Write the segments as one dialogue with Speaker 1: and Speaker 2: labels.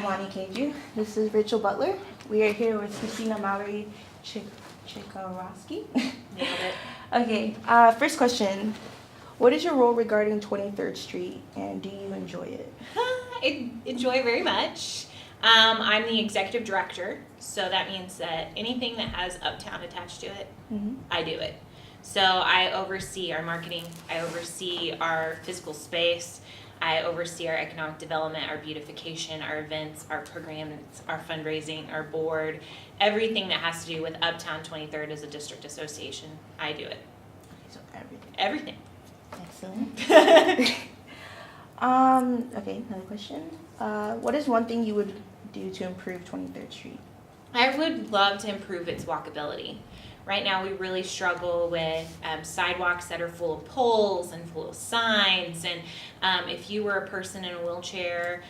Speaker 1: Monty Keju. This is Rachel Butler. We are here with Christina Mallory Chikarowski.
Speaker 2: Nailed it.
Speaker 1: Okay, first question. What is your role regarding 23rd Street, and do you enjoy it?
Speaker 2: I enjoy very much. I'm the executive director, so that means that anything that has Uptown attached to it, I do it. So I oversee our marketing, I oversee our physical space, I oversee our economic development, our beautification, our events, our programs, our fundraising, our board, everything that has to do with Uptown 23rd as a district association, I do it.
Speaker 1: So everything.
Speaker 2: Everything.
Speaker 1: Excellent. Okay, another question. What is one thing you would do to improve 23rd Street?
Speaker 2: I would love to improve its walkability. Right now we really struggle with sidewalks that are full of poles and full of signs, and if you were a person in a wheelchair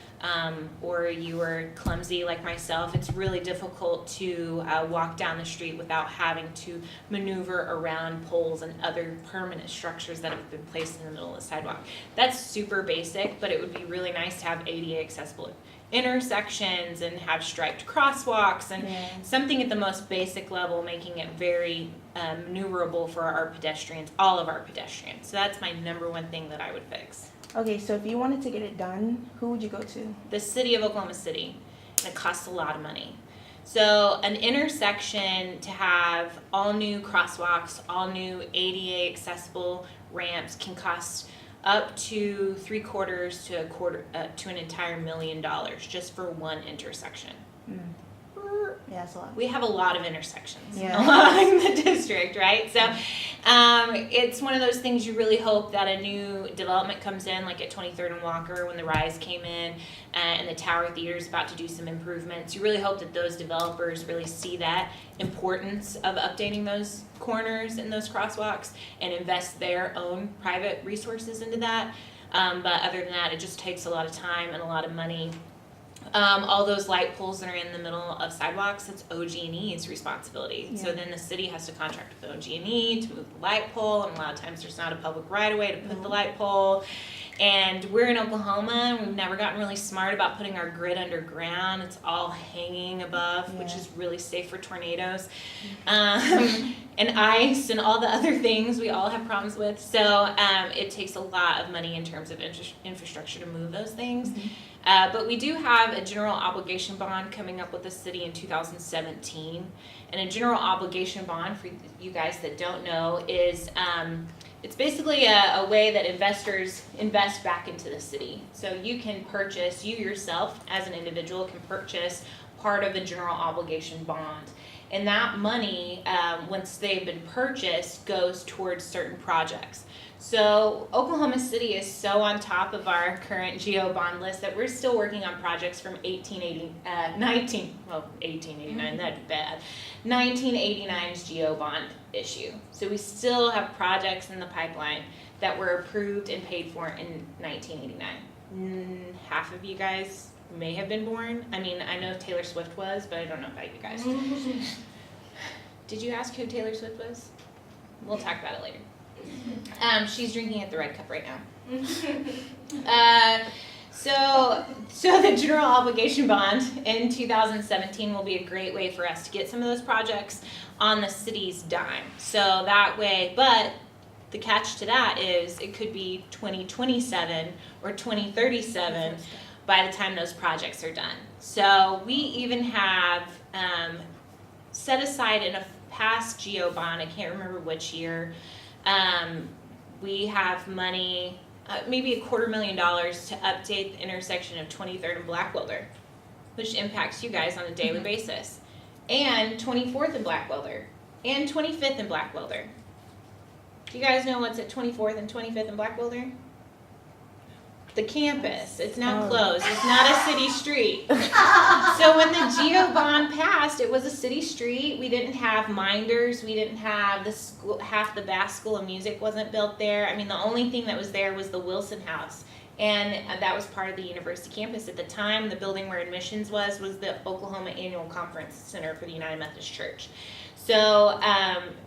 Speaker 2: or you were clumsy like myself, it's really difficult to walk down the street without having to maneuver around poles and other permanent structures that have been placed in the middle of the sidewalk. That's super basic, but it would be really nice to have ADA accessible intersections and have striped crosswalks and something at the most basic level, making it very maneuverable for our pedestrians, all of our pedestrians. So that's my number one thing that I would fix.
Speaker 1: Okay, so if you wanted to get it done, who would you go to?
Speaker 2: The city of Oklahoma City, and it costs a lot of money. So an intersection to have all new crosswalks, all new ADA accessible ramps can cost up to $750,000 to to an entire $1 million just for one intersection.
Speaker 1: Yeah, that's a lot.
Speaker 2: We have a lot of intersections along the district, right? So it's one of those things you really hope that a new development comes in, like at 23rd and Walker when the Rise came in and the Tower Theater is about to do some improvements. You really hope that those developers really see that importance of updating those corners and those crosswalks and invest their own private resources into that. But other than that, it just takes a lot of time and a lot of money. All those light poles that are in the middle of sidewalks, it's OG&E's responsibility. So then the city has to contract with OG&E to move the light pole, and a lot of times there's not a public right-of-way to put the light pole. And we're in Oklahoma, and we've never gotten really smart about putting our grid underground. It's all hanging above, which is really safe for tornadoes. And ice and all the other things we all have problems with. So it takes a lot of money in terms of infrastructure to move those things. But we do have a general obligation bond coming up with the city in 2017. And a general obligation bond, for you guys that don't know, is it's basically a way that investors invest back into the city. So you can purchase, you yourself as an individual can purchase part of a general obligation bond. And that money, once they've been purchased, goes towards certain projects. So Oklahoma City is so on top of our current GO bond list that we're still working on projects from 1889, that'd be bad, 1989's GO bond issue. So we still have projects in the pipeline that were approved and paid for in 1989. Half of you guys may have been born. I mean, I know Taylor Swift was, but I don't know about you guys. Did you ask who Taylor Swift was? We'll talk about it later. She's drinking at the Red Cup right now. So the general obligation bond in 2017 will be a great way for us to get some of those projects on the city's dime. So that way, but the catch to that is it could be 2027 or 2037 by the time those projects are done. So we even have set aside in a past GO bond, I can't remember which year, we have money, maybe $250,000 to update the intersection of 23rd and Blackwelder, which impacts you guys on a daily basis, and 24th and Blackwelder, and 25th and Blackwelder. Do you guys know what's at 24th and 25th and Blackwelder? The campus. It's now closed. It's not a city street. So when the GO bond passed, it was a city street. We didn't have Minders. We didn't have the school. Half the Bass School of Music wasn't built there. I mean, the only thing that was there was the Wilson House, and that was part of the university campus at the time. The building where admissions was the Oklahoma Annual Conference Center for the United Methodist Church. So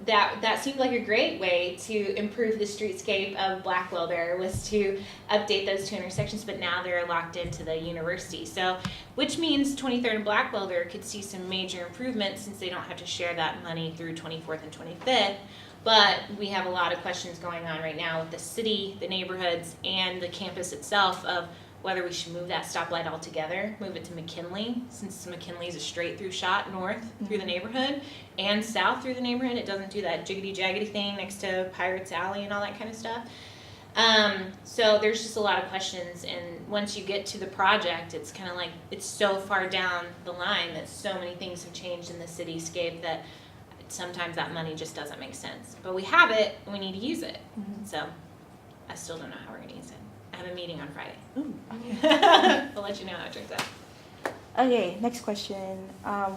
Speaker 2: that seemed like a great way to improve the streetscape of Blackwell. There was to update those two intersections, but now they're locked into the university. So, which means 23rd and Blackwell there could see some major improvements since they don't have to share that money through 24th and 25th. But we have a lot of questions going on right now with the city, the neighborhoods, and the campus itself of whether we should move that stoplight altogether, move it to McKinley, since McKinley is a straight through shot north through the neighborhood and south through the neighborhood. It doesn't do that jiggity jaggedy thing next to Pirates Alley and all that kind of stuff. So there's just a lot of questions, and once you get to the project, it's kind of like it's so far down the line that so many things have changed in the cityscape that sometimes that money just doesn't make sense. But we have it, and we need to use it. So I still don't know how we're going to use it. I have a meeting on Friday.
Speaker 1: Ooh.
Speaker 2: I'll let you know how it turns out.
Speaker 1: Okay, next question.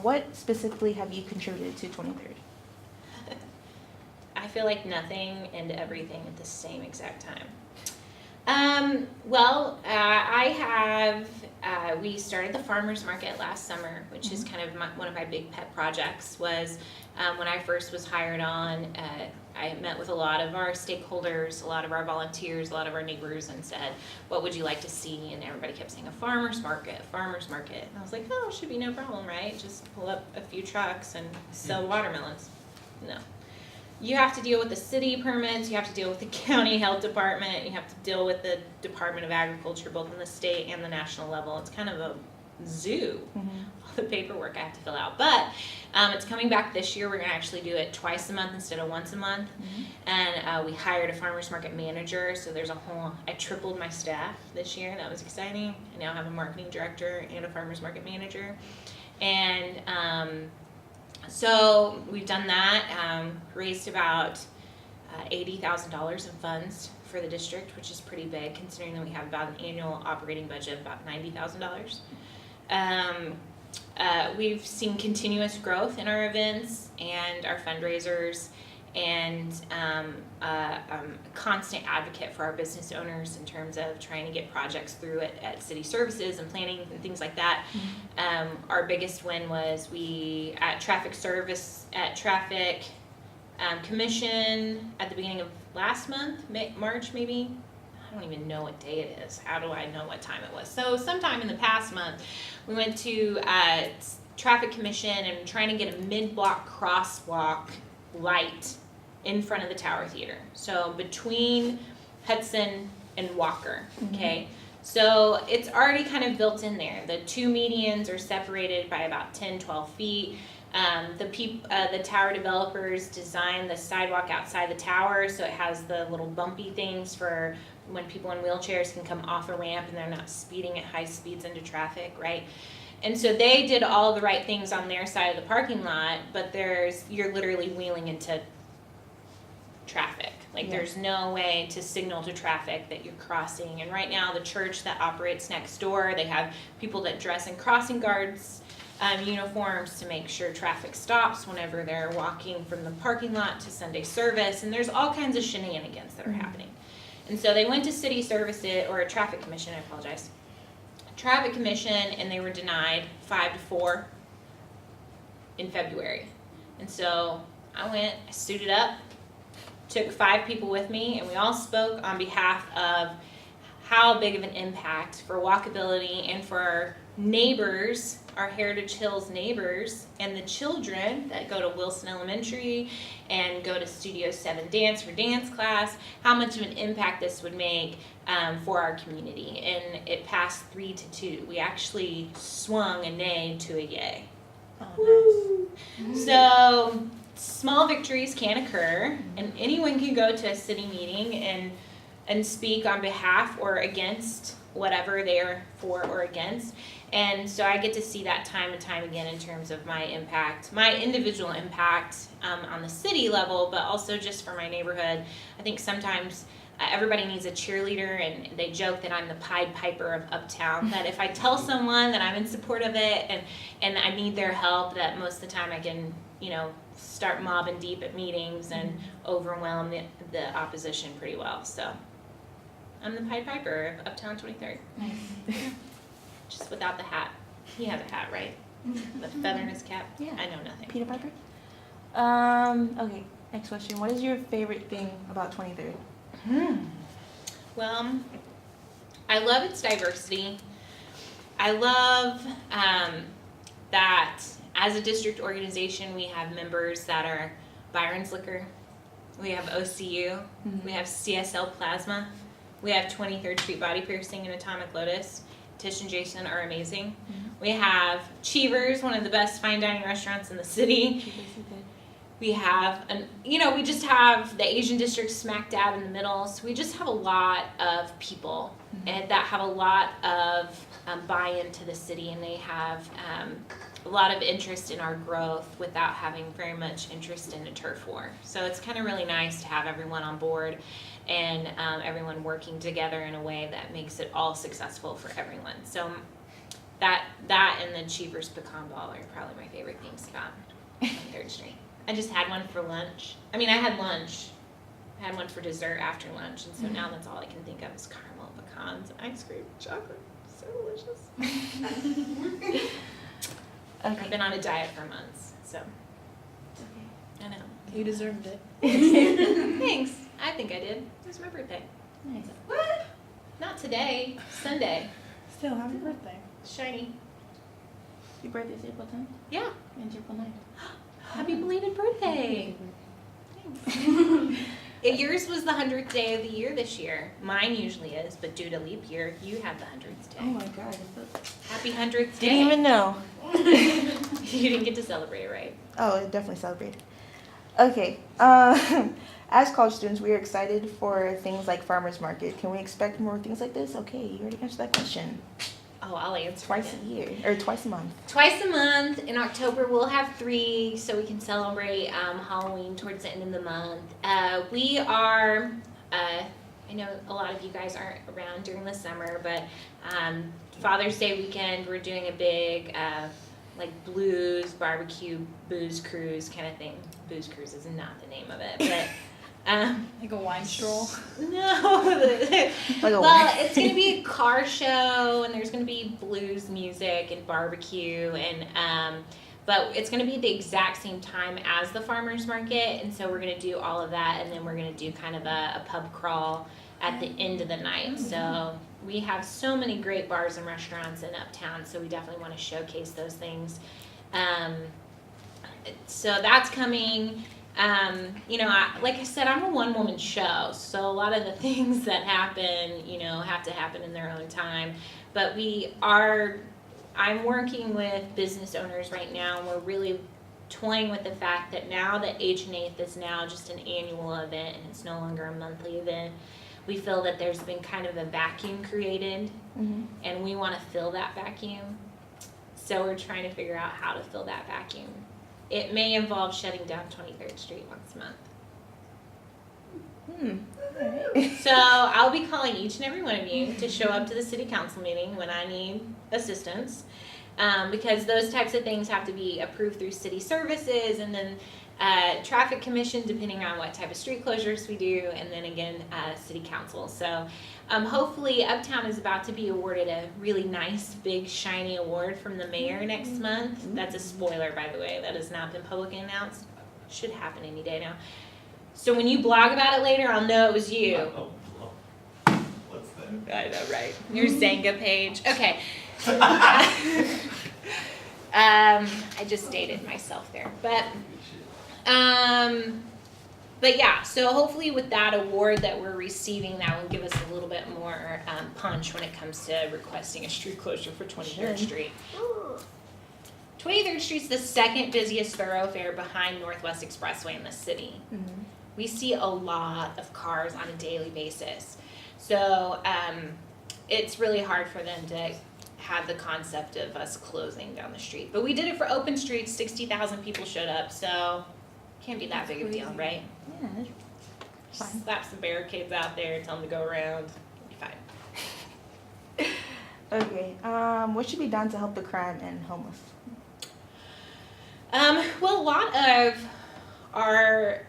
Speaker 1: What specifically have you contributed to 23rd?
Speaker 2: I feel like nothing and everything at the same exact time. We started the farmers market last summer, which is kind of one of my big pet projects. Was when I first was hired on, I met with a lot of our stakeholders, a lot of our volunteers, a lot of our neighbors, and said, what would you like to see? And everybody kept saying a farmers market, a farmers market. And I was like, oh, it should be no problem, right? Just pull up a few trucks and sell watermelons. No. You have to deal with the city permits, you have to deal with the county health department, you have to deal with the Department of Agriculture, both in the state and the national level. It's kind of a zoo, all the paperwork I have to fill out. But it's coming back this year. We're going to actually do it twice a month instead of once a month. And we hired a farmers market manager, so there's I tripled my staff this year. That was exciting. I now have a marketing director and a farmers market manager. And so we've done that, raised about $80,000 in funds for the district, which is pretty big considering that we have about an annual operating budget of about $90,000. We've seen continuous growth in our events and our fundraisers, and a constant advocate for our business owners in terms of trying to get projects through at city services and planning and things like that. Our biggest win was at traffic commission at the beginning of last month, March maybe. I don't even know what day it is. How do I know what time it was? So sometime in the past month, we went to traffic commission and trying to get a mid-block crosswalk light in front of the Tower Theater. So between Hudson and Walker, okay? So it's already kind of built in there. The two medians are separated by about 10, 12 feet. The tower developers designed the sidewalk outside the tower, so it has the little bumpy things for when people in wheelchairs can come off a ramp and they're not speeding at high speeds into traffic, right? And so they did all the right things on their side of the parking lot, but you're literally wheeling into traffic. Like there's no way to signal to traffic that you're crossing. And right now the church that operates next door, they have people that dress in crossing guards uniforms to make sure traffic stops whenever they're walking from the parking lot to Sunday service, and there's all kinds of shenanigans that are happening. And so they went to city services, or a traffic commission, I apologize. Traffic commission, and they were denied 5-4 in February. And so I suited up, took 5 people with me, and we all spoke on behalf of how big of an impact for walkability and for our neighbors, our Heritage Hills neighbors, and the children that go to Wilson Elementary and go to Studio 7 Dance for dance class, how much of an impact this would make for our community. And it passed 3-2. We actually swung a nay to a yay.
Speaker 1: Oh, nice.
Speaker 2: So small victories can occur, and anyone can go to a city meeting and speak on behalf or against whatever they're for or against. And so I get to see that time and time again in terms of my impact, my individual impact on the city level, but also just for my neighborhood. I think sometimes everybody needs a cheerleader, and they joke that I'm the Pied Piper of Uptown, that if I tell someone that I'm in support of it and I need their help, that most of the time I can, start mobbing deep at meetings and overwhelm the opposition pretty well. So I'm the Pied Piper of Uptown 23rd.
Speaker 1: Nice.
Speaker 2: Just without the hat. He has a hat, right? The feather in his cap?
Speaker 1: Yeah.
Speaker 2: I know nothing.
Speaker 1: Peter Piper? Okay, next question. What is your favorite thing about 23rd?
Speaker 2: Well, I love its diversity. I love that as a district organization, we have members that are Byron's Liquor, we have OCU, we have CSL Plasma, we have 23rd Street Body Piercing and Atomic Lotus. Tish and Jason are amazing. We have Cheevers, one of the best fine dining restaurants in the city. We have, we just have the Asian district smack dab in the middle. So we just have a lot of people and that have a lot of buy-in to the city, and they have a lot of interest in our growth without having very much interest in a turf war. So it's kind of really nice to have everyone on board and everyone working together in a way that makes it all successful for everyone. So that and the Cheevers pecan ball are probably my favorite things about 3rd Street. I just had one for lunch. I had lunch. I had one for dessert after lunch, and so now that's all I can think of is caramel pecans and ice cream, chocolate. So delicious. I've been on a diet for months, so. I know.
Speaker 3: You deserved it.
Speaker 2: Thanks. I think I did. It was my birthday.
Speaker 1: Nice.
Speaker 2: What? Not today. Sunday.
Speaker 3: Still, happy birthday.
Speaker 2: Shiny.
Speaker 1: Your birthday's April 10th?
Speaker 2: Yeah.
Speaker 1: And April 9th.
Speaker 2: Happy belated birthday. Thanks. Yours was the 100th day of the year this year. Mine usually is, but due to leap year, you had the 100th day.
Speaker 1: Oh my god.
Speaker 2: Happy 100th day.
Speaker 1: Didn't even know.
Speaker 2: You didn't get to celebrate it, right?
Speaker 1: Oh, I definitely celebrated. Okay. As college students, we are excited for things like farmers market. Can we expect more things like this? Okay, you already answered that question.
Speaker 2: Oh, I'll answer
Speaker 1: Twice
Speaker 2: it.
Speaker 1: a year, or twice a month.
Speaker 2: Twice a month. In October, we'll have 3, so we can celebrate Halloween towards the end of the month. We are, I know a lot of you guys aren't around during the summer, but Father's Day weekend, we're doing a big blues, barbecue, booze cruise kind of thing. Booze cruise is not the name of it, but
Speaker 3: Like a wine stroll.
Speaker 2: no. Well, it's going to be a car show, and there's going to be blues music and barbecue, and but it's going to be the exact same time as the farmers market, and so we're going to do all of that, and then we're going to do kind of a pub crawl at the end of the night. So we have so many great bars and restaurants in Uptown, so we definitely want to showcase those things. So that's coming. Like I said, I'm a one-woman show, so a lot of the things that happen, have to happen in their own time. But I'm working with business owners right now, and we're really toying with the fact that now that H&8 is now just an annual event and it's no longer a monthly event, we feel that there's been kind of a vacuum created, and we want to fill that vacuum. So we're trying to figure out how to fill that vacuum. It may involve shutting down 23rd Street once a month.
Speaker 1: Alright.
Speaker 2: So I'll be calling each and every one of you to show up to the city council meeting when I need assistance, because those types of things have to be approved through city services, and then traffic commission depending on what type of street closures we do, and then again city council. So hopefully Uptown is about to be awarded a really nice big shiny award from the mayor next month. That's a spoiler, by the way. That has not been publicly announced. Should happen any day now. So when you blog about it later, I'll know it was you.
Speaker 4: What's that?
Speaker 2: I know, right? Your Zanga page. Okay. I just dated myself there, but yeah, so hopefully with that award that we're receiving, that will give us a little bit more punch when it comes to requesting a street closure for 23rd Street. 23rd Street's the second busiest thoroughfare behind Northwest Expressway in the city. We see a lot of cars on a daily basis. So it's really hard for them to have the concept of us closing down the street. But we did it for open streets, 60,000 people showed up, so can't be that big of a deal, right?
Speaker 1: Yeah, that's fine.
Speaker 2: Slap some barricades out there, tell them to go around, it'll be fine.
Speaker 1: Okay. What should be done to help the crime and homeless?
Speaker 2: Well, a lot of our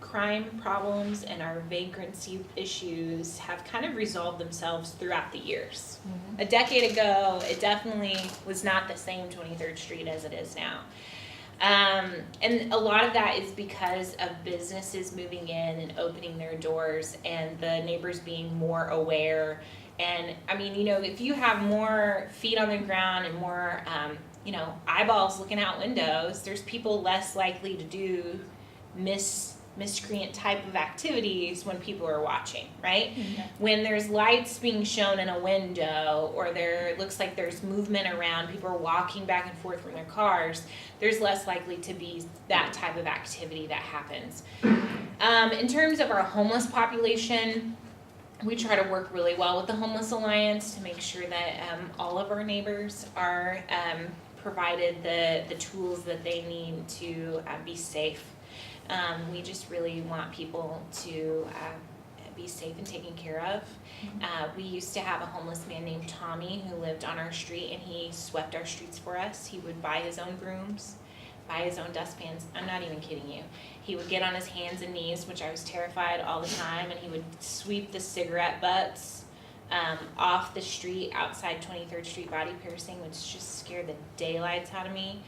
Speaker 2: crime problems and our vagrancy issues have kind of resolved themselves throughout the years. A decade ago, it definitely was not the same 23rd Street as it is now. And a lot of that is because of businesses moving in and opening their doors and the neighbors being more aware. And I mean, if you have more feet on the ground and more, eyeballs looking out windows, there's people less likely to do miscreant type of activities when people are watching, right?
Speaker 3: Mm-hmm.
Speaker 2: When there's lights being shown in a window or there looks like there's movement around, people are walking back and forth from their cars, there's less likely to be that type of activity that happens. In terms of our homeless population, we try to work really well with the Homeless Alliance to make sure that all of our neighbors are provided the tools that they need to be safe. We just really want people to be safe and taken care of. We used to have a homeless man named Tommy who lived on our street, and he swept our streets for us. He would buy his own brooms, buy his own dustpans. I'm not even kidding you. He would get on his hands and knees, which I was terrified all the time, and he would sweep the cigarette butts off the street outside 23rd Street Body Piercing, which just scared the daylights out of me.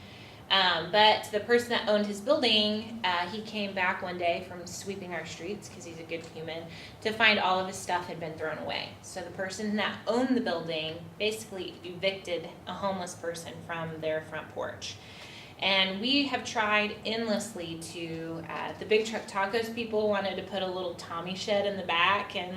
Speaker 2: But the person that owned his building, he came back one day from sweeping our streets, because he's a good human, to find all of his stuff had been thrown away. So the person that owned the building basically evicted a homeless person from their front porch. And we have tried endlessly to, the Big Truck Tacos people wanted to put a little Tommy shed in the back, and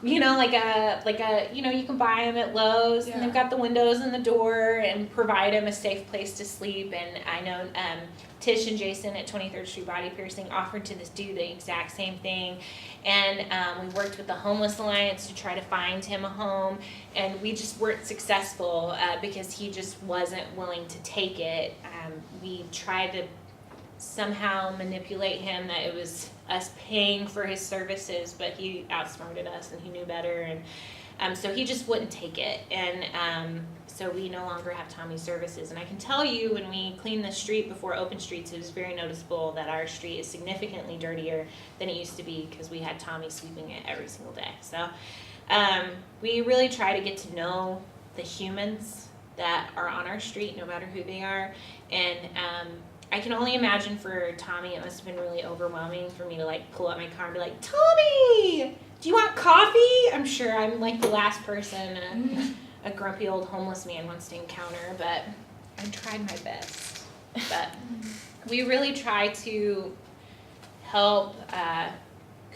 Speaker 2: you can buy them at Lowe's, and they've got the windows and the door, and provide them a safe place to sleep. And I know Tish and Jason at 23rd Street Body Piercing offered to do the exact same thing. And we worked with the Homeless Alliance to try to find him a home, and we just weren't successful because he just wasn't willing to take it. We tried to somehow manipulate him that it was us paying for his services, but he outsmarted us and he knew better, and so he just wouldn't take it. And so we no longer have Tommy's services. And I can tell you, when we cleaned the street before Open Streets, it was very noticeable that our street is significantly dirtier than it used to be, because we had Tommy sweeping it every single day. So we really try to get to know the humans that are on our street, no matter who they are. And I can only imagine for Tommy, it must have been really overwhelming for me to pull out my car and be like, Tommy, do you want coffee? I'm sure I'm the last person a grumpy old homeless man wants to encounter, but I tried my best. But we really try to help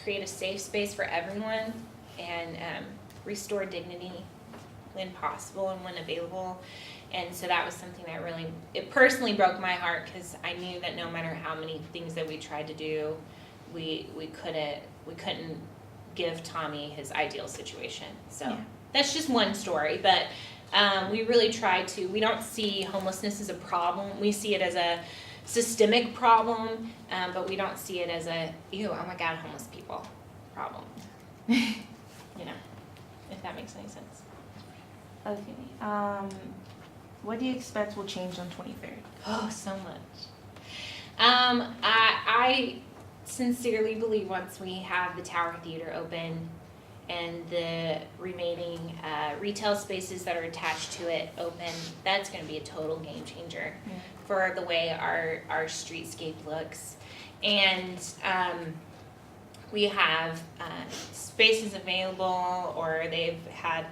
Speaker 2: create a safe space for everyone, and restore dignity when possible and when available. And so that was something that it personally broke my heart, because I knew that no matter how many things that we tried to do, we couldn't give Tommy his ideal situation. So that's just one story, but we really try to. We don't see homelessness as a problem. We see it as a systemic problem, but we don't see it as a oh my God, homeless people problem. If that makes any sense.
Speaker 1: Okay. What do you expect will change on 23rd?
Speaker 2: Oh, so much. I sincerely believe once we have the Tower Theater open and the remaining retail spaces that are attached to it open, that's going to be a total game changer for the way our streetscape looks. And we have spaces available, or they've had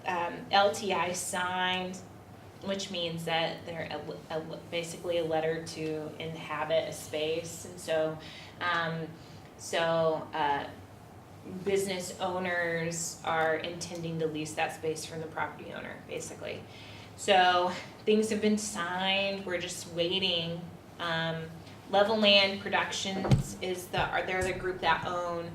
Speaker 2: LTI signed, which means that they're basically a letter to inhabit a space. And so business owners are intending to lease that space from the property owner, basically. So things have been signed. We're just waiting. Level Land Productions they're the group that own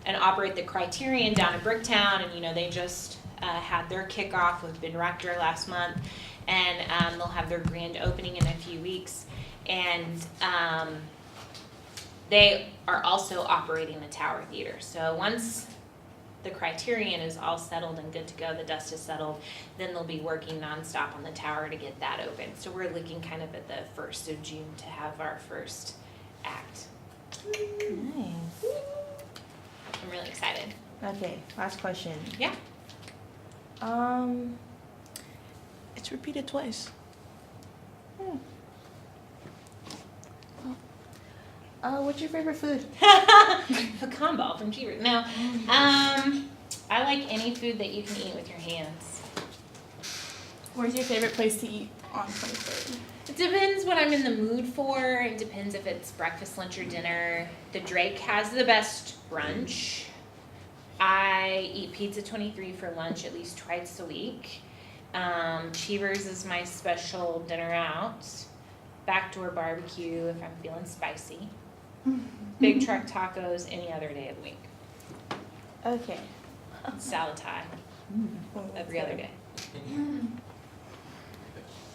Speaker 2: and operate the Criterion down in Bricktown, and they just had their kickoff with Ben Rector last month, and they'll have their grand opening in a few weeks. And they are also operating the Tower Theater. So once the Criterion is all settled and good to go, the dust is settled, then they'll be working nonstop on the tower to get that open. So we're looking kind of at the 1st of June to have our first act.
Speaker 1: Nice.
Speaker 2: I'm really excited.
Speaker 1: Okay, last question.
Speaker 2: Yeah.
Speaker 5: It's repeated twice.
Speaker 1: What's your favorite food?
Speaker 2: Pecan ball from Cheever. No, I like any food that you can eat with your hands.
Speaker 3: Where's your favorite place to eat on 23rd?
Speaker 2: It depends what I'm in the mood for. It depends if it's breakfast, lunch, or dinner. The Drake has the best brunch. I eat Pizza 23 for lunch at least twice a week. Cheever's is my special dinner out. Backdoor barbecue if I'm feeling spicy. Big truck tacos any other day of the week.
Speaker 1: Okay.
Speaker 2: Salad tie every other day.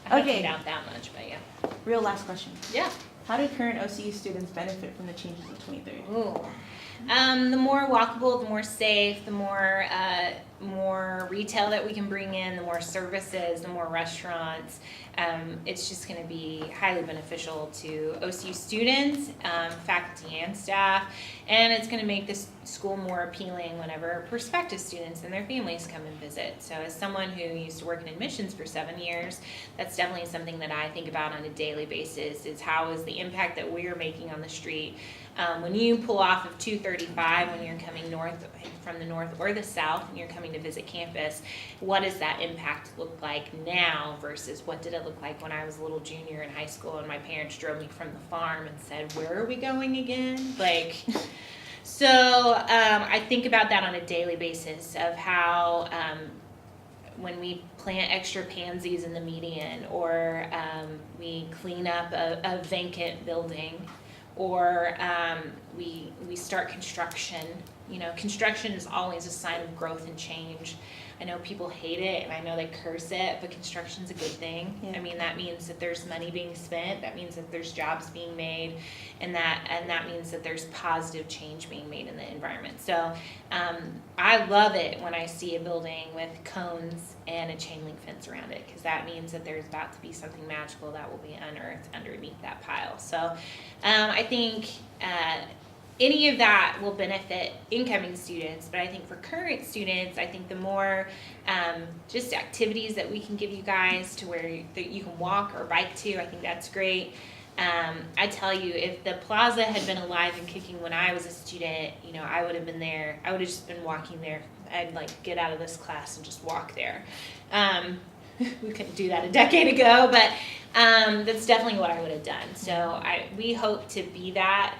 Speaker 2: I haven't
Speaker 1: Okay.
Speaker 2: eat out that much, but yeah.
Speaker 1: Real last question.
Speaker 2: Yeah.
Speaker 1: How do current OCU students benefit from the changes of 23rd?
Speaker 2: Ooh. The more walkable, the more safe, the more retail that we can bring in, the more services, the more restaurants. It's just going to be highly beneficial to OCU students, faculty, and staff, and it's going to make this school more appealing whenever prospective students and their families come and visit. So as someone who used to work in admissions for 7 years, that's definitely something that I think about on a daily basis, is how is the impact that we're making on the street. When you pull off of 235 when you're coming north from the north or the south and you're coming to visit campus, what does that impact look like now versus what did it look like when I was a little junior in high school and my parents drove me from the farm and said, where are we going again? So I think about that on a daily basis of how when we plant extra pansies in the median, or we clean up a vacant building, or we start construction. You know, construction is always a sign of growth and change. I know people hate it and I know they curse it, but construction's a good thing.
Speaker 1: Yeah.
Speaker 2: I mean, that means that there's money being spent, that means that there's jobs being made, and that means that there's positive change being made in the environment. So I love it when I see a building with cones and a chain link fence around it, because that means that there's about to be something magical that will be unearthed underneath that pile. So I think any of that will benefit incoming students, but I think for current students, I think the more just activities that we can give you guys to where you can walk or bike to, I think that's great. I tell you, if the plaza had been alive and kicking when I was a student, you know, I would have been there. I would have just been walking there. I'd get out of this class and just walk there. We couldn't do that a decade ago, but that's definitely what I would have done. So we hope to be that.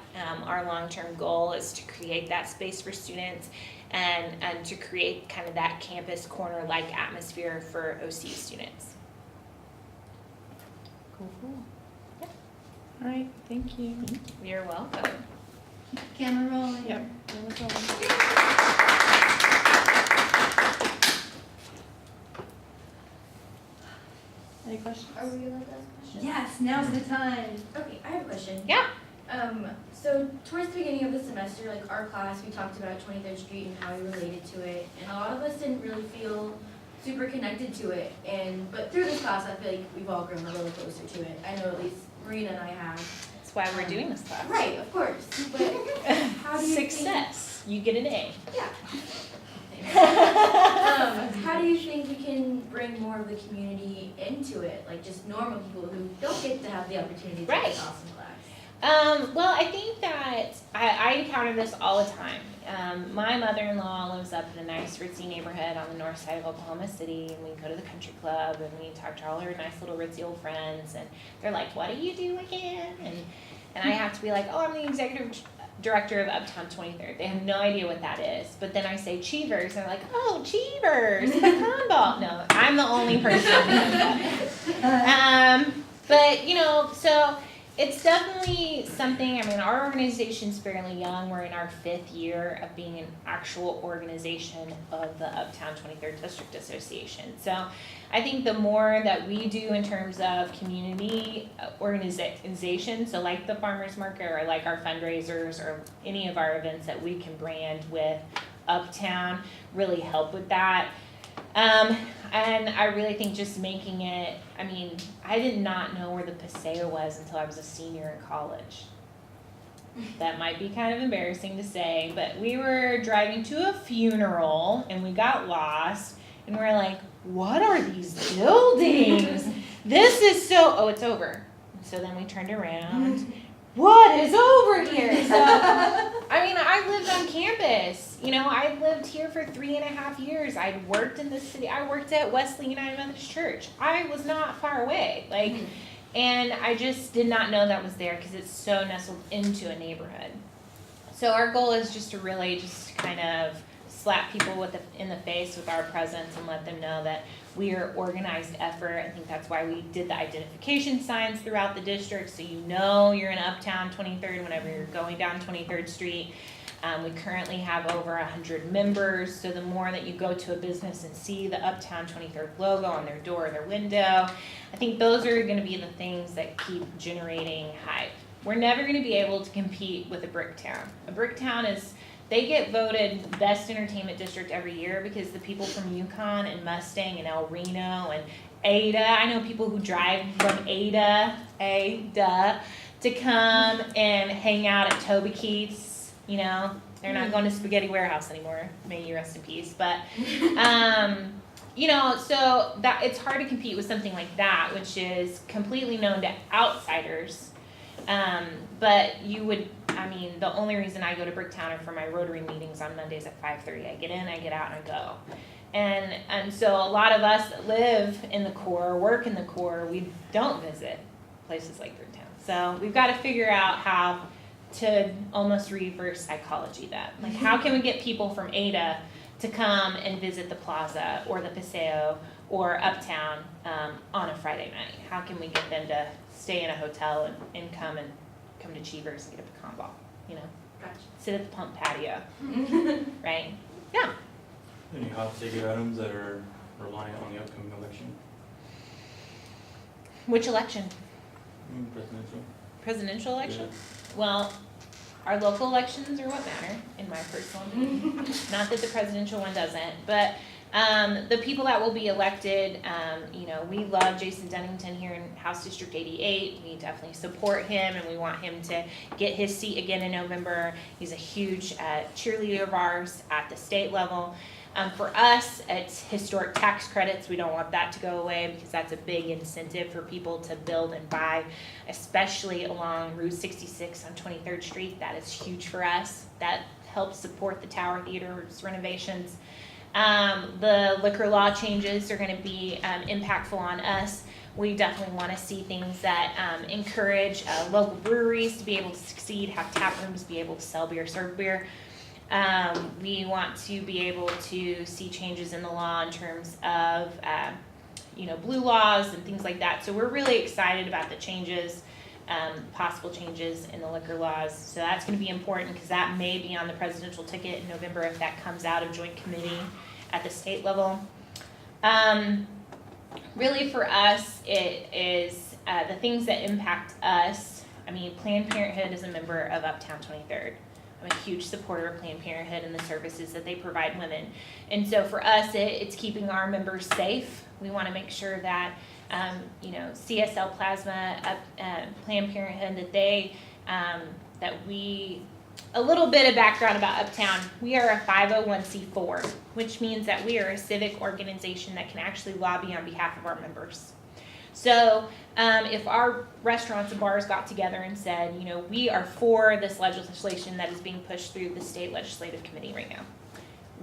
Speaker 2: Our long-term goal is to create that space for students and to create kind of that campus corner-like atmosphere for OCU students.
Speaker 1: Cool.
Speaker 2: Yeah.
Speaker 3: All right, thank you.
Speaker 2: You're welcome.
Speaker 5: Camera rolling.
Speaker 3: Yep. Camera's rolling. Any questions?
Speaker 5: Are we allowed to ask questions?
Speaker 6: Yes, now's the time.
Speaker 5: Okay, I have a question.
Speaker 2: Yeah.
Speaker 5: So towards the beginning of the semester, like our class, we talked about 23rd Street and how we related to it, and a lot of us didn't really feel super connected to it. But through this class, I feel like we've all grown a little closer to it. I know at least Marina and I have.
Speaker 2: That's why we're doing this class.
Speaker 5: Right, of course. But how do you
Speaker 2: Success. You get an A.
Speaker 5: Yeah. How do you think we can bring more of the community into it, like just normal people who don't get to have the opportunity to
Speaker 2: Right.
Speaker 5: take awesome class?
Speaker 2: Well, I think that I encounter this all the time. My mother-in-law lives up in a nice ritzy neighborhood on the north side of Oklahoma City, and we go to the country club and we talk to all her nice little ritzy old friends, and they're like, what do you do again? And I have to be like, oh, I'm the executive director of Uptown 23rd. They have no idea what that is. But then I say Cheevers, and they're like, oh, Cheevers, pecan ball. No, I'm the only person who knows that. But, you know, so it's definitely something. I mean, our organization's fairly young. We're in our 5th year of being an actual organization of the Uptown 23rd District Association. So I think the more that we do in terms of community organization, so like the farmers market or like our fundraisers or any of our events that we can brand with Uptown, really help with that. And I really think just making it, I mean, I did not know where the Paseo was until I was a senior in college. That might be kind of embarrassing to say, but we were driving to a funeral and we got lost and we're like, what are these buildings? This is so, oh, it's over. So then we turned around what is over here? So, I mean, I lived on campus. You know, I lived here for 3.5 years. I'd worked in the city. I worked at Wesley United Methodist Church. I was not far away. Like, and I just did not know that was there because it's so nestled into a neighborhood. So our goal is just to really just kind of slap people in the face with our presence and let them know that we are organized effort. I think that's why we did the identification signs throughout the district, so you know you're in Uptown 23rd whenever you're going down 23rd Street. We currently have over 100 members, so the more that you go to a business and see the Uptown 23rd logo on their door or their window, I think those are going to be the things that keep generating hype. We're never going to be able to compete with a brick town. A brick town they get voted best entertainment district every year because the people from Yukon and Mustang and El Reno and Ada, I know people who drive from Ada to come and hang out at Toby Keith's, you know. They're not going to Spaghetti Warehouse anymore, may you rest in peace, but, you know, so that it's hard to compete with something like that, which is completely known to outsiders. But you would, I mean, the only reason I go to Bricktown are for my Rotary meetings on Mondays at 5:30. I get in, I get out, and I go. And so a lot of us that live in the core, work in the core, we don't visit places like Bricktown. So we've got to figure out how to almost reverse psychology that. Like, how can we get people from Ada to come and visit the Plaza or the Paseo or Uptown on a Friday night? How can we get them to stay in a hotel and come to Cheevers and get a pecan ball, you know?
Speaker 5: Gotcha.
Speaker 2: Sit at the pump patio, right? Yeah.
Speaker 4: Any hot ticket items that are reliant on the upcoming election?
Speaker 2: Which election?
Speaker 4: Presidential.
Speaker 2: Presidential election?
Speaker 4: Yeah.
Speaker 2: Well, our local elections are what matter, in my personal opinion. Not that the presidential one doesn't, but the people that will be elected, you know, we love Jason Dunnington here in House District 88. We definitely support him, and we want him to get his seat again in November. He's a huge cheerleader of ours at the state level. For us, it's historic tax credits. We don't want that to go away because that's a big incentive for people to build and buy, especially along Route 66 on 23rd Street. That is huge for us. That helps support the Tower Theater's renovations. The liquor law changes are going to be impactful on us. We definitely want to see things that encourage local breweries to be able to succeed, have tap rooms be able to sell beer, serve beer. We want to be able to see changes in the law in terms of, you know, blue laws and things like that. So we're really excited about the changes, possible changes in the liquor laws. So that's going to be important because that may be on the presidential ticket in November if that comes out of joint committee at the state level. Really for us, it is the things that impact us. I mean, Planned Parenthood is a member of Uptown 23rd. I'm a huge supporter of Planned Parenthood and the services that they provide women. And so for us, it's keeping our members safe. We want to make sure that, you know, CSL Plasma, Planned Parenthood, that they, a little bit of background about Uptown. We are a 501c4, which means that we are a civic organization that can actually lobby on behalf of our members. So if our restaurants and bars got together and said, you know, we are for this legislation that is being pushed through the state legislative committee right now,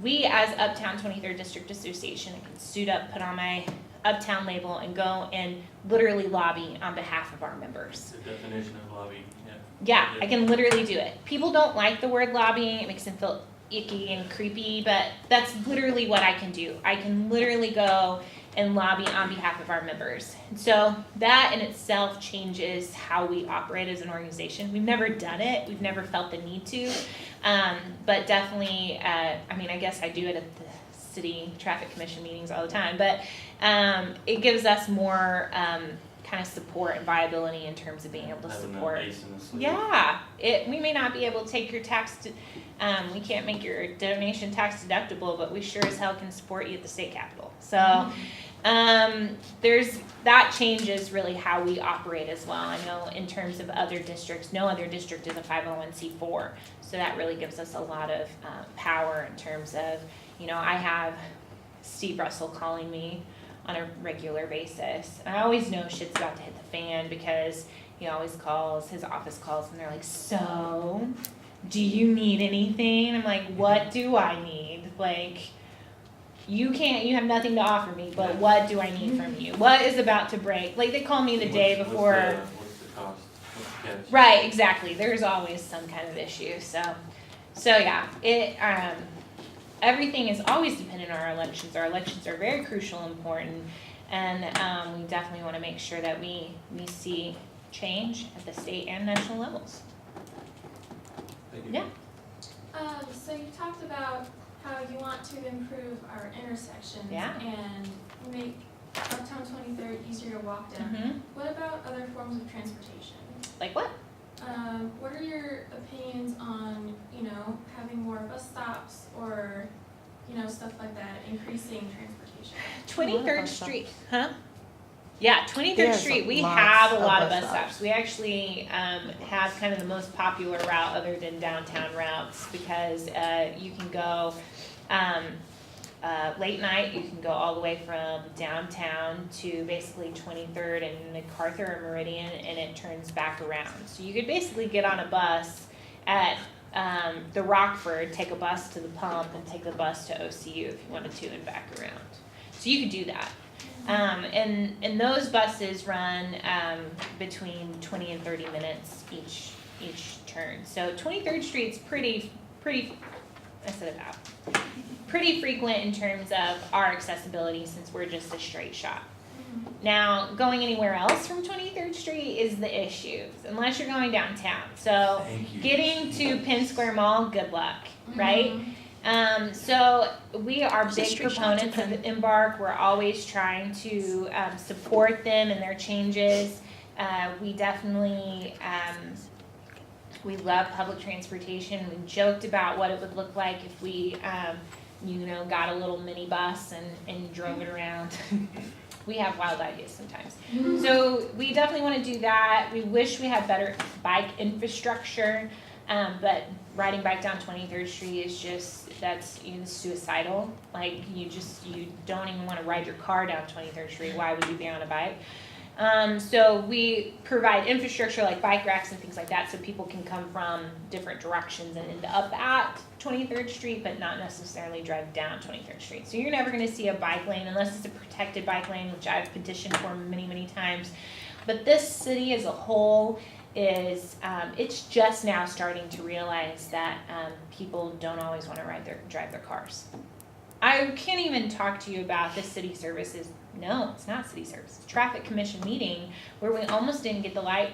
Speaker 2: we as Uptown 23rd District Association can suit up, put on my Uptown label, and go and literally lobby on behalf of our members.
Speaker 4: The definition of lobby,
Speaker 2: Yeah, I can literally do it. People don't like the word lobbying. It makes them feel icky and creepy, but that's literally what I can do. I can literally go and lobby on behalf of our members. So that in itself changes how we operate as an organization. We've never done it. We've never felt the need to. But definitely, I mean, I guess I do it at the city traffic commission meetings all the time, but it gives us more kind of support and viability in terms of being able to support. Yeah, we may not be able to take your we can't make your donation tax deductible, but we sure as hell can support you at the state capitol. So that changes really how we operate as well. I know in terms of other districts, no other district is a 501c4, so that really gives us a lot of power in terms of, you know, I have Steve Russell calling me on a regular basis. And I always know shit's about to hit the fan because he always calls, his office calls, and they're like, so, do you need anything? I'm like, what do I need? Like, you have nothing to offer me, but what do I need from you? What is about to break? Like, they call me the day before.
Speaker 4: What's the cost? What's the catch?
Speaker 2: Right, exactly. There's always some kind of issue. So yeah, everything is always dependent on our elections. Our elections are very crucial and important, and we definitely want to make sure that we see change at the state and national levels.
Speaker 4: Thank you.
Speaker 2: Yeah.
Speaker 6: So you talked about how you want to improve our intersections
Speaker 2: Yeah.
Speaker 6: and make Uptown 23rd easier to walk down.
Speaker 2: Mm-hmm.
Speaker 6: What about other forms of transportation?
Speaker 2: Like what?
Speaker 6: What are your opinions on, having more bus stops or, stuff like that, increasing transportation?
Speaker 2: 23rd Street, huh? Yeah, 23rd
Speaker 1: There's
Speaker 2: Street, we
Speaker 1: lots
Speaker 2: have a
Speaker 1: of
Speaker 2: lot of
Speaker 1: bus
Speaker 2: bus stops. We actually have kind of the most popular route other than downtown routes because you can go late night, you can go all the way from downtown to basically 23rd and MacArthur or Meridian, and it turns back around. So you could basically get on a bus at the Rockford, take a bus to the pump, and take the bus to OCU if you wanted to, and back around. So you could do that. And those buses run between 20 and 30 minutes each turn. So 23rd Street's pretty frequent in terms of our accessibility since we're just a straight shot. Now, going anywhere else from 23rd Street is the issue, unless you're going downtown. So getting to Penn Square Mall, good luck, right? So we are big proponents of Embark. We're always trying to support them in their changes. We definitely, we love public transportation. We joked about what it would look like if we, got a little mini bus and drove it around. We have wild ideas sometimes. So we definitely want to do that. We wish we had better bike infrastructure. But riding bike down 23rd Street is that's suicidal. Like, you don't even want to ride your car down 23rd Street. Why would you be on a bike? So we provide infrastructure like bike racks and things like that so people can come from different directions and end up at 23rd Street, but not necessarily drive down 23rd Street. So you're never going to see a bike lane unless it's a protected bike lane, which I've petitioned for many, many times. But this city as a whole is it's just now starting to realize that people don't always want to drive their cars. I can't even talk to you about the city services. No, it's not city services. It's traffic commission meeting where we almost didn't get the light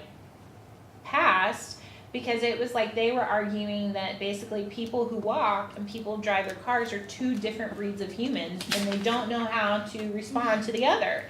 Speaker 2: passed because it was like they were arguing that basically people who walk and people who drive their cars are two different breeds of humans and they don't know how to respond to the other.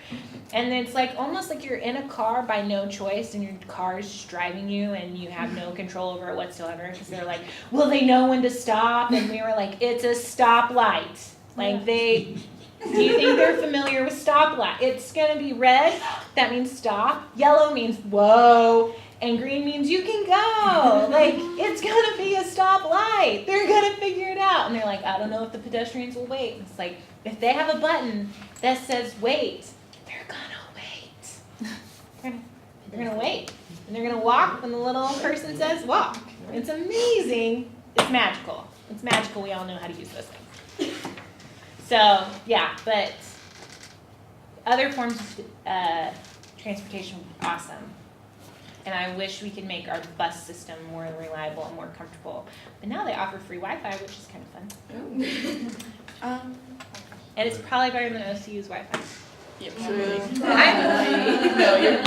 Speaker 2: And it's like almost like you're in a car by no choice and your car is just driving you and you have no control over it whatsoever because they're like, well, they know when to stop. And we were like, it's a stoplight. Like do you think they're familiar with stoplight? It's going to be red, that means stop. Yellow means whoa. And green means you can go. Like, it's going to be a stoplight. They're going to figure it out. And they're like, I don't know if the pedestrians will wait. It's like, if they have a button that says wait, they're going to wait. They're going to wait. And they're going to walk when the little person says walk. It's amazing. It's magical. It's magical. We all know how to use those things. So, yeah, but other forms of transportation are awesome. And I wish we could make our bus system more reliable and more comfortable. But now they offer free Wi-Fi, which is kind of fun. And it's probably better than OCU's Wi-Fi.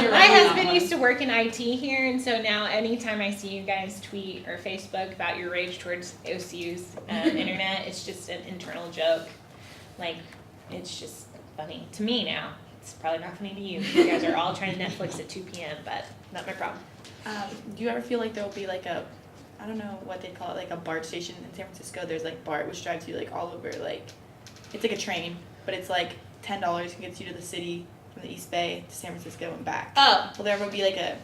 Speaker 2: My husband used to work in IT here, and so now anytime I see you guys tweet or Facebook about your rage towards OCU's internet, it's just an internal joke. Like, it's just funny to me now. It's probably not funny to you. You guys are all trying Netflix at 2 p.m., but not my problem.
Speaker 3: Do you ever feel like there will be like a, I don't know what they call it, like a BART station in San Francisco? There's like BART, which drives you like all over, like, it's like a train, but it's like $10 and gets you to the city from the East Bay to San Francisco and back.
Speaker 2: Oh.
Speaker 3: Will there ever be like a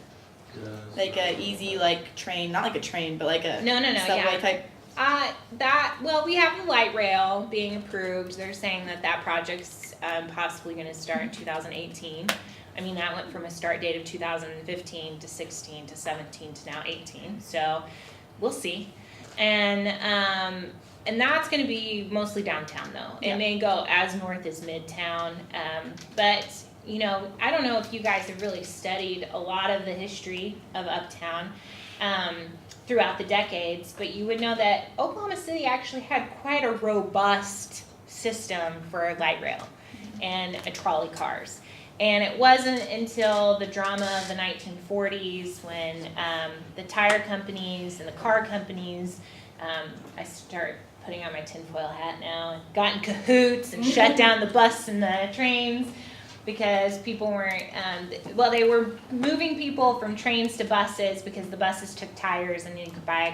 Speaker 3: easy like train, not like a train, but like a
Speaker 2: No,
Speaker 3: subway
Speaker 2: yeah.
Speaker 3: type
Speaker 2: We have the light rail being approved. They're saying that project's possibly going to start in 2018. I mean, that went from a start date of 2015 to 16 to 17 to now 18. So we'll see. And that's going to be mostly downtown, though. It may go as north as Midtown, but you know, I don't know if you guys have really studied a lot of the history of Uptown throughout the decades, but you would know that Oklahoma City actually had quite a robust system for light rail and trolley cars. And it wasn't until the drama of the 1940s when the tire companies and the car companies, I start putting on my tinfoil hat now, got in cahoots and shut down the bus and the trains because people weren't, they were moving people from trains to buses because the buses took tires and you could buy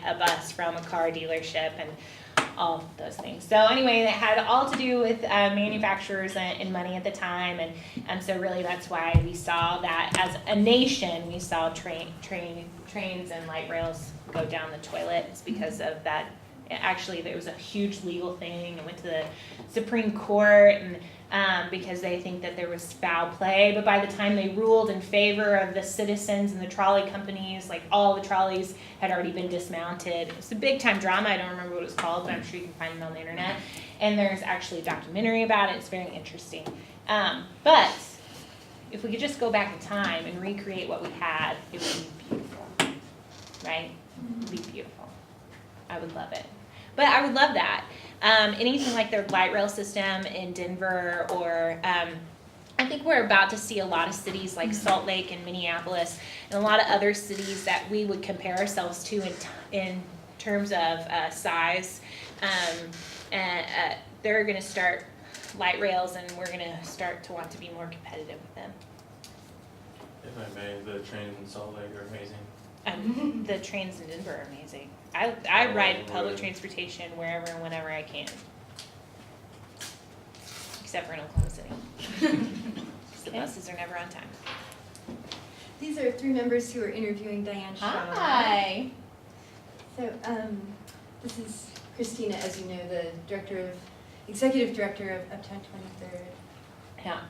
Speaker 2: a bus from a car dealership and all of those things. So anyway, it had all to do with manufacturers and money at the time, and so really that's why we saw that as a nation, we saw trains and light rails go down the toilet. It's because of that. Actually, there was a huge legal thing. It went to the Supreme Court, and because they think that there was foul play. But by the time they ruled in favor of the citizens and the trolley companies, like all the trolleys had already been dismounted. It's a big time drama. I don't remember what it was called, but I'm sure you can find it on the internet. And there's actually a documentary about it. It's very interesting. But if we could just go back in time and recreate what we had, it would be beautiful, right? It would be beautiful. I would love it. But I would love that. Anything like their light rail system in Denver, or I think we're about to see a lot of cities like Salt Lake and Minneapolis and a lot of other cities that we would compare ourselves to in terms of size. And they're going to start light rails, and we're going to start to want to be more competitive with them.
Speaker 4: If I may, the trains in Salt Lake are amazing.
Speaker 2: The trains in Denver are amazing. I ride public transportation wherever and whenever I can. Except for in Oklahoma City. 'Cause the buses are never on time.
Speaker 7: These are three members who are interviewing Diane Shaw.
Speaker 2: Hi.
Speaker 7: So, this is Christina, as you know, the executive director of Uptown 23rd.
Speaker 2: Yeah.